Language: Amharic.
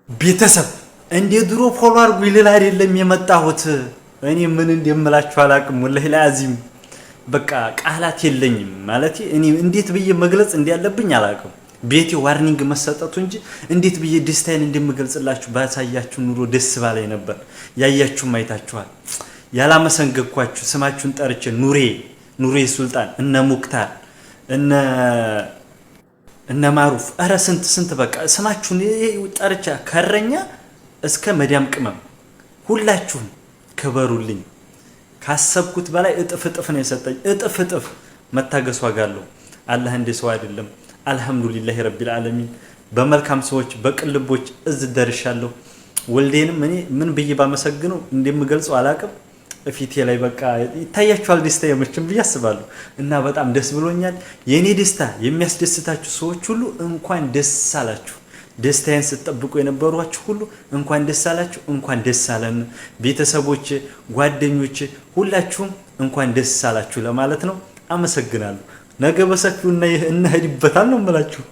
ቤተሰብ እንደ ድሮ ፎሎ አድርጉ ይልል አይደለም የመጣሁት። እኔ ምን እንደምላችሁ አላቅም። ወላሂ ለአዚም በቃ ቃላት የለኝም ማለት እኔ እንዴት ብዬ መግለጽ እንዲያለብኝ አላቅም። ቤቴ ዋርኒንግ መሰጠቱ እንጂ እንዴት ብዬ ደስታዬን እንደምገልጽላችሁ ባሳያችሁ ኑሮ ደስ ባለኝ ነበር። ያያችሁም አይታችኋል። ያላመሰንገኳችሁ ስማችሁን ጠርቼ ኑሬ ሱልጣን እነ ሙክታር እነ ማሩፍ አረ ስንት በቃ ስማችሁን ጠርቼ ከረኛ እስከ መዲያም ቅመም ሁላችሁም ክበሩልኝ። ካሰብኩት በላይ እጥፍ ነው የሰጠኝ። እጥፍ መታገስ ዋጋ አለው። አላህ እንደ ሰው አይደለም። አልহামዱሊላህ ረቢል ዓለሚን በመልካም ሰዎች በቅልቦች እዚህ ደርሻለሁ። ወልዴንም እኔ ምን ብዬ ባመሰግነው እንደምገልጸው አላቅም። ፊቴ ላይ በቃ ይታያችኋል ደስታዬ መቼም ብዬ አስባለሁ እና በጣም ደስ ብሎኛል። የኔ ደስታ የሚያስደስታችሁ ሰዎች ሁሉ እንኳን ደስ አላችሁ። ደስታዬን ስትጠብቁ የነበሯችሁ ሁሉ እንኳን ደስ አላችሁ፣ እንኳን ደስ አለን። ቤተሰቦች፣ ጓደኞች ሁላችሁም እንኳን ደስ አላችሁ ለማለት ነው። አመሰግናለሁ። ነገ በሰፊው እና እንሄድበታል ነው የምላችሁ።